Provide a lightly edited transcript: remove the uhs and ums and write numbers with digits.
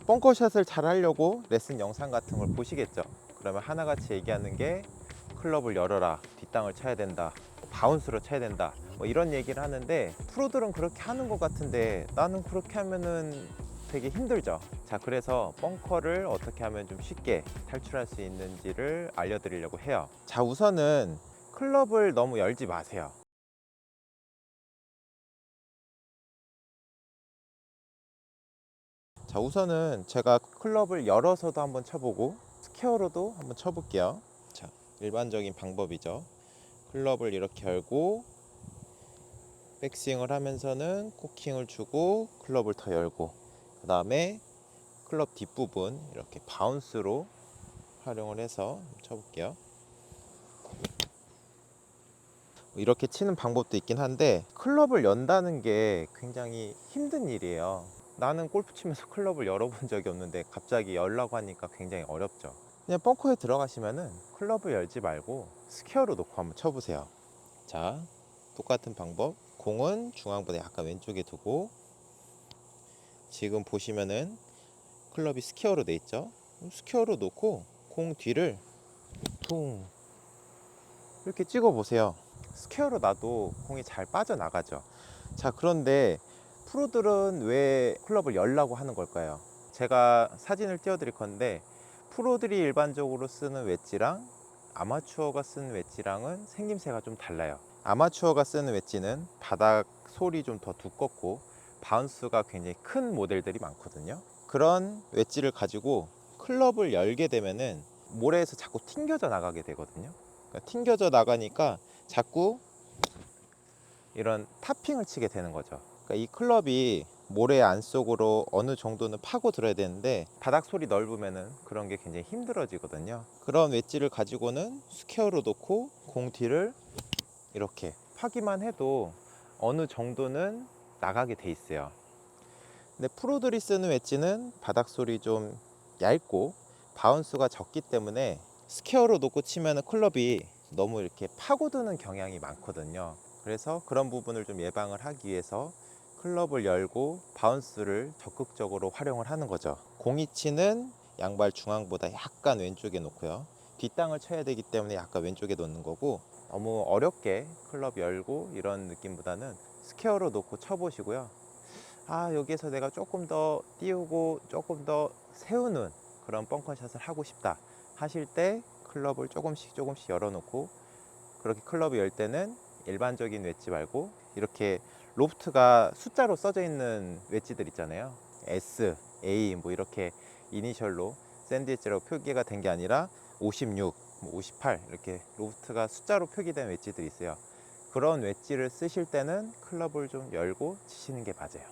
벙커샷을 잘 하려고 레슨 영상 같은 걸 보시겠죠. 그러면 하나같이 얘기하는 게 클럽을 열어라, 뒷땅을 쳐야 된다, 바운스로 쳐야 된다, 뭐 이런 얘기를 하는데, 프로들은 그렇게 하는 것 같은데 나는 그렇게 하면은 되게 힘들죠. 자, 그래서 벙커를 어떻게 하면 좀 쉽게 탈출할 수 있는지를 알려드리려고 해요. 자, 우선은 클럽을 너무 열지 마세요. 자, 우선은 제가 클럽을 열어서도 한번 쳐보고 스퀘어로도 한번 쳐볼게요. 자, 일반적인 방법이죠. 클럽을 이렇게 열고 백스윙을 하면서는 코킹을 주고 클럽을 더 열고, 그 다음에 클럽 뒷부분 이렇게 바운스로 활용을 해서 쳐볼게요. 이렇게 치는 방법도 있긴 한데, 클럽을 연다는 게 굉장히 힘든 일이에요. 나는 골프 치면서 클럽을 열어본 적이 없는데 갑자기 열라고 하니까 굉장히 어렵죠. 그냥 벙커에 들어가시면은 클럽을 열지 말고 스퀘어로 놓고 한번 쳐보세요. 자, 똑같은 방법. 공은 중앙보다 약간 왼쪽에 두고, 지금 보시면은 클럽이 스퀘어로 돼 있죠. 스퀘어로 놓고 공 뒤를 퉁 이렇게 찍어 보세요. 스퀘어로 놔도 공이 잘 빠져나가죠. 자, 그런데 프로들은 왜 클럽을 열라고 하는 걸까요? 제가 사진을 띄워 드릴 건데, 프로들이 일반적으로 쓰는 웨지랑 아마추어가 쓰는 웨지랑은 생김새가 좀 달라요. 아마추어가 쓰는 웨지는 바닥 솔이 좀 더 두껍고 바운스가 굉장히 큰 모델들이 많거든요. 그런 웨지를 가지고 클럽을 열게 되면은 모래에서 자꾸 튕겨져 나가게 되거든요. 그러니까 튕겨져 나가니까 자꾸 이런 타핑을 치게 되는 거죠. 그러니까 이 클럽이 모래 안쪽으로 어느 정도는 파고 들어야 되는데 바닥 솔이 넓으면은 그런 게 굉장히 힘들어지거든요. 그런 웨지를 가지고는 스퀘어로 놓고 공 뒤를 이렇게 파기만 해도 어느 정도는 나가게 돼 있어요. 근데 프로들이 쓰는 웨지는 바닥 솔이 좀 얇고 바운스가 적기 때문에 스퀘어로 놓고 치면 클럽이 너무 이렇게 파고드는 경향이 많거든요. 그래서 그런 부분을 좀 예방을 하기 위해서 클럽을 열고 바운스를 적극적으로 활용을 하는 거죠. 공이 치는 양발 중앙보다 약간 왼쪽에 놓고요. 뒷땅을 쳐야 되기 때문에 약간 왼쪽에 놓는 거고, 너무 어렵게 클럽 열고 이런 느낌보다는 스퀘어로 놓고 쳐보시고요. 아, 여기에서 내가 조금 더 띄우고 조금 더 세우는 그런 벙커샷을 하고 싶다 하실 때 클럽을 조금씩 조금씩 열어놓고, 그렇게 클럽을 열 때는 일반적인 웨지 말고 이렇게 로프트가 숫자로 써져 있는 웨지들 있잖아요. S, A 뭐 이렇게 이니셜로 샌드위치로 표기가 된 게 아니라 56, 58 이렇게 로프트가 숫자로 표기된 웨지들이 있어요. 그런 웨지를 쓰실 때는 클럽을 좀 열고 치시는 게 맞아요.